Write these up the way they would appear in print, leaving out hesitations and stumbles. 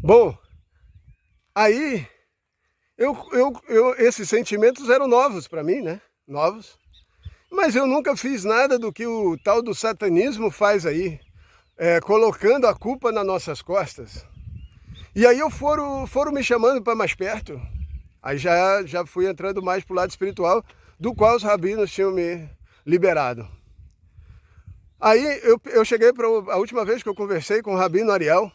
Bom, aí esses sentimentos eram novos para mim, né? Novos. Mas eu nunca fiz nada do que o tal do satanismo faz aí, colocando a culpa nas nossas costas. E aí foram me chamando para mais perto. Aí já fui entrando mais para o lado espiritual, do qual os rabinos tinham me liberado. Aí eu cheguei para a última vez que eu conversei com o Rabino Ariel,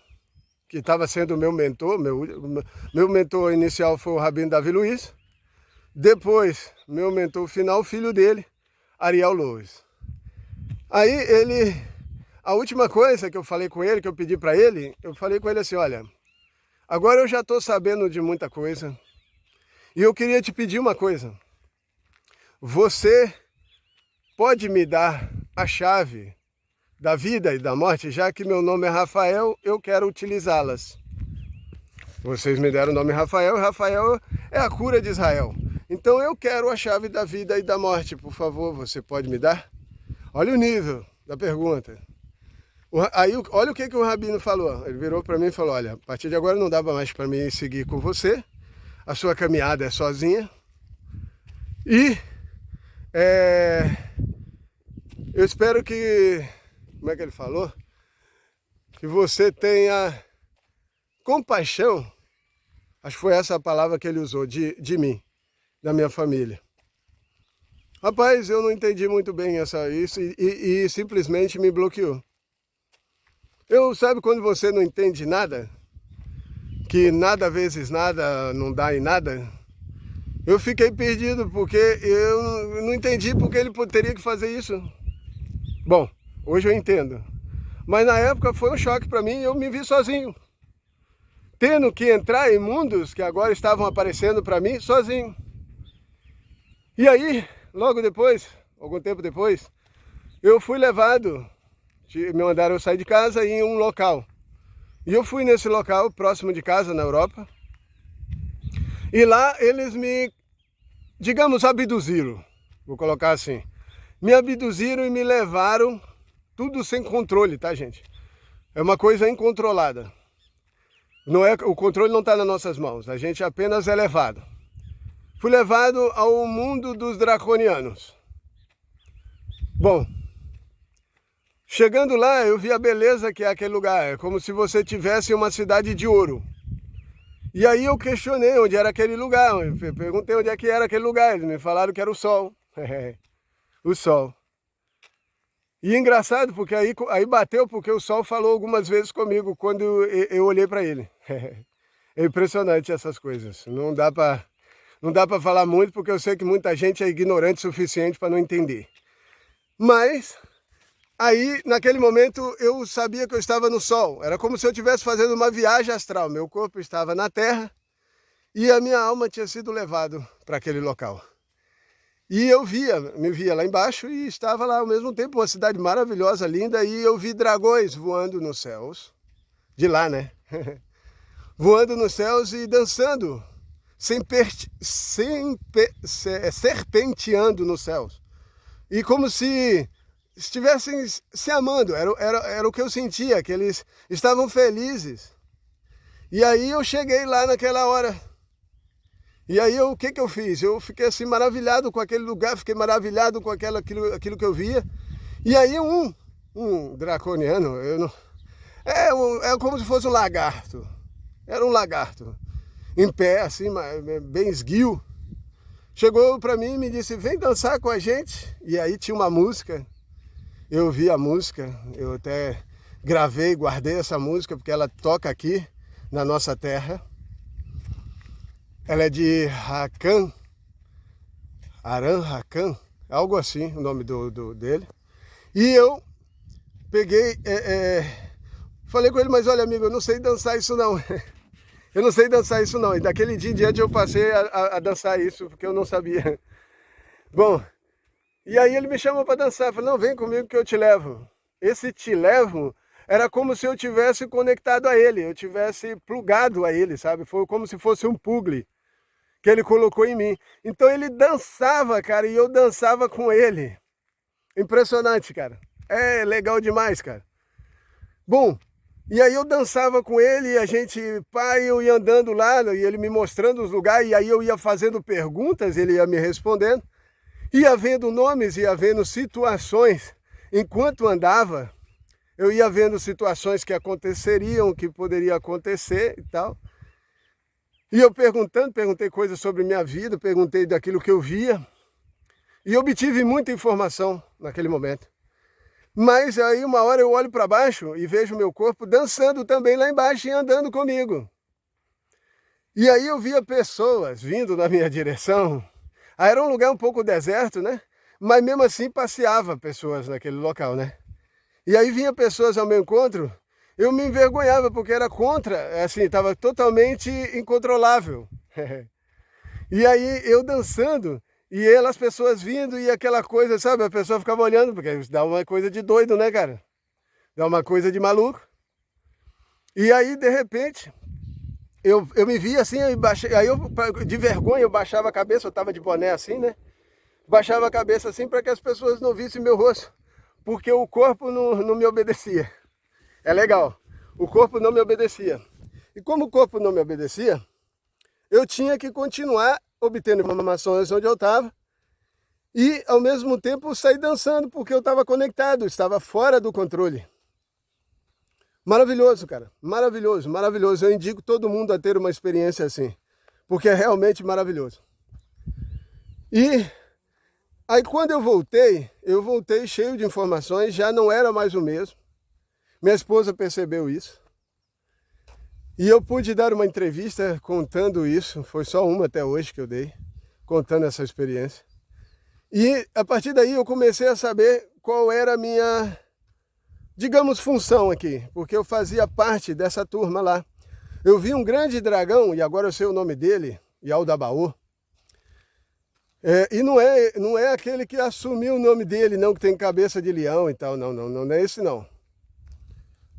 que estava sendo o meu mentor, meu mentor inicial foi o Rabino Davi Luiz. Depois, meu mentor final, o filho dele, Ariel Lois. Aí a última coisa que eu falei com ele, que eu pedi para ele, eu falei com ele assim, olha, agora eu já estou sabendo de muita coisa, e eu queria te pedir uma coisa. Você pode me dar a chave da vida e da morte, já que meu nome é Rafael, eu quero utilizá-las. Vocês me deram o nome Rafael, e Rafael é a cura de Israel. Então eu quero a chave da vida e da morte, por favor, você pode me dar? Olha o nível da pergunta. Aí olha o que o Rabino falou. Ele virou para mim e falou, olha, a partir de agora não dá mais para mim seguir com você, a sua caminhada é sozinha, e eu espero que, como é que ele falou? Que você tenha compaixão, acho que foi essa a palavra que ele usou, de mim, da minha família. Rapaz, eu não entendi muito bem isso e simplesmente me bloqueou. Sabe quando você não entende nada? Que nada vezes nada não dá em nada? Eu fiquei perdido porque eu não entendi porque ele teria que fazer isso. Bom, hoje eu entendo. Mas na época foi um choque para mim e eu me vi sozinho. Tendo que entrar em mundos que agora estavam aparecendo para mim sozinho. E aí, logo depois, algum tempo depois, eu fui levado, me mandaram eu sair de casa e ir em um local. E eu fui nesse local, próximo de casa, na Europa. E lá eles me, digamos, abduziram, vou colocar assim. Me abduziram e me levaram, tudo sem controle, tá, gente? É uma coisa incontrolada. O controle não está nas nossas mãos, a gente apenas é levado. Fui levado ao mundo dos draconianos. Bom, chegando lá eu vi a beleza que é aquele lugar, é como se você tivesse uma cidade de ouro. E aí eu questionei onde era aquele lugar, eu perguntei onde é que era aquele lugar, eles me falaram que era o sol. O sol. E engraçado, porque aí bateu, porque o sol falou algumas vezes comigo quando eu olhei para ele. É impressionante essas coisas. Não dá para falar muito, porque eu sei que muita gente é ignorante o suficiente para não entender. Mas, aí, naquele momento, eu sabia que eu estava no sol. Era como se eu estivesse fazendo uma viagem astral. Meu corpo estava na terra e a minha alma tinha sido levado para aquele local. E eu me via lá embaixo e estava lá ao mesmo tempo, uma cidade maravilhosa, linda, e eu vi dragões voando nos céus, de lá, né? Voando nos céus e dançando, serpenteando nos céus. E como se estivessem se amando, era o que eu sentia, que eles estavam felizes. E aí eu cheguei lá naquela hora. E aí o que eu fiz? Eu fiquei assim maravilhado com aquele lugar, fiquei maravilhado com aquilo que eu via. E aí um draconiano, é como se fosse um lagarto. Era um lagarto, em pé, assim, bem esguio. Chegou para mim e me disse, vem dançar com a gente. E aí tinha uma música, eu ouvi a música, eu até gravei, guardei essa música, porque ela toca aqui, na nossa terra. Ela é de Hakan, Aran Hakan, algo assim o nome dele. E eu peguei, falei com ele, mas olha amigo, eu não sei dançar isso não. Eu não sei dançar isso não. E daquele dia em diante eu passei a dançar isso, porque eu não sabia. Bom, e aí ele me chamou para dançar, falou, não, vem comigo que eu te levo. Esse te levo era como se eu tivesse conectado a ele, eu tivesse plugado a ele, sabe? Foi como se fosse um plugue que ele colocou em mim. Então ele dançava, cara, e eu dançava com ele. Impressionante, cara. É legal demais, cara. Bom, E aí eu dançava com ele, e a gente, eu ia andando lá, e ele me mostrando os lugares, e aí eu ia fazendo perguntas, ele ia me respondendo, ia vendo nomes, ia vendo situações. Enquanto andava, eu ia vendo situações que aconteceriam, que poderia acontecer e tal. E eu perguntei coisas sobre minha vida, perguntei daquilo que eu via, e obtive muita informação naquele momento. Mas aí uma hora eu olho para baixo e vejo meu corpo dançando também lá embaixo e andando comigo. E aí eu via pessoas vindo na minha direção. Aí era um lugar um pouco deserto, né? Mas mesmo assim passeava pessoas naquele local, né? E aí vinha pessoas ao meu encontro, eu me envergonhava porque era contra, assim, estava totalmente incontrolável. E aí eu dançando, e as pessoas vindo, e aquela coisa, sabe? A pessoa ficava olhando, porque dá uma coisa de doido, né, cara? Dá uma coisa de maluco. E aí, de repente, eu me vi assim, aí eu, de vergonha, eu baixava a cabeça, eu tava de boné assim, né? Baixava a cabeça assim para que as pessoas não vissem meu rosto, porque o corpo não me obedecia. É legal, o corpo não me obedecia. E como o corpo não me obedecia, eu tinha que continuar obtendo informações onde eu estava e, ao mesmo tempo, sair dançando, porque eu estava conectado, estava fora do controle. Maravilhoso, cara. Maravilhoso, maravilhoso. Eu indico todo mundo a ter uma experiência assim, porque é realmente maravilhoso. E aí, quando eu voltei cheio de informações, já não era mais o mesmo. Minha esposa percebeu isso. E eu pude dar uma entrevista contando isso, foi só uma até hoje que eu dei, contando essa experiência. E a partir daí eu comecei a saber qual era a minha, digamos, função aqui, porque eu fazia parte dessa turma lá. Eu vi um grande dragão, e agora eu sei o nome dele, Yaldabaoth. E não é aquele que assumiu o nome dele, não, que tem cabeça de leão e tal, não é esse não.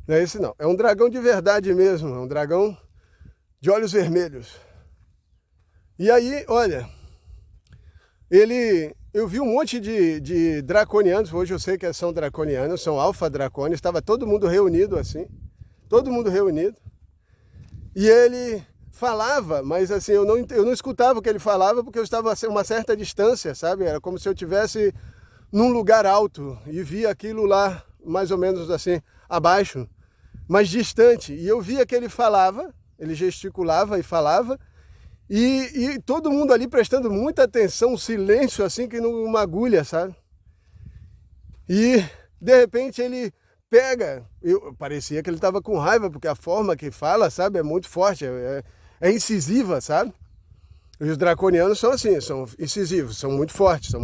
Não é esse não, é um dragão de verdade mesmo, é um dragão de olhos vermelhos. E aí, olha, eu vi um monte de draconianos, hoje eu sei que são draconianos, são alfa-dracônios, estava todo mundo reunido assim, todo mundo reunido. E ele falava, mas assim, eu não escutava o que ele falava porque eu estava a uma certa distância, sabe? Era como se eu estivesse num lugar alto e via aquilo lá, mais ou menos assim, abaixo, mas distante. E eu via que ele falava, ele gesticulava e falava, e todo mundo ali prestando muita atenção, um silêncio assim que numa agulha, sabe? E de repente ele pega, parecia que ele estava com raiva, porque a forma que fala, sabe, é muito forte, é incisiva, sabe? E os draconianos são assim, são incisivos, são muito fortes, são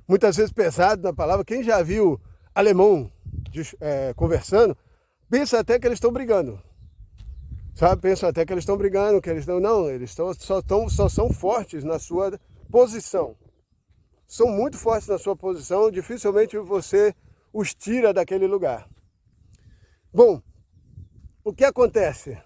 muitas vezes pesados na palavra. Quem já viu alemão conversando, pensa até que eles estão brigando. Sabe, pensam até que eles estão brigando, que eles não, eles só são fortes na sua posição. São muito fortes na sua posição, dificilmente você os tira daquele lugar. Bom, o que acontece?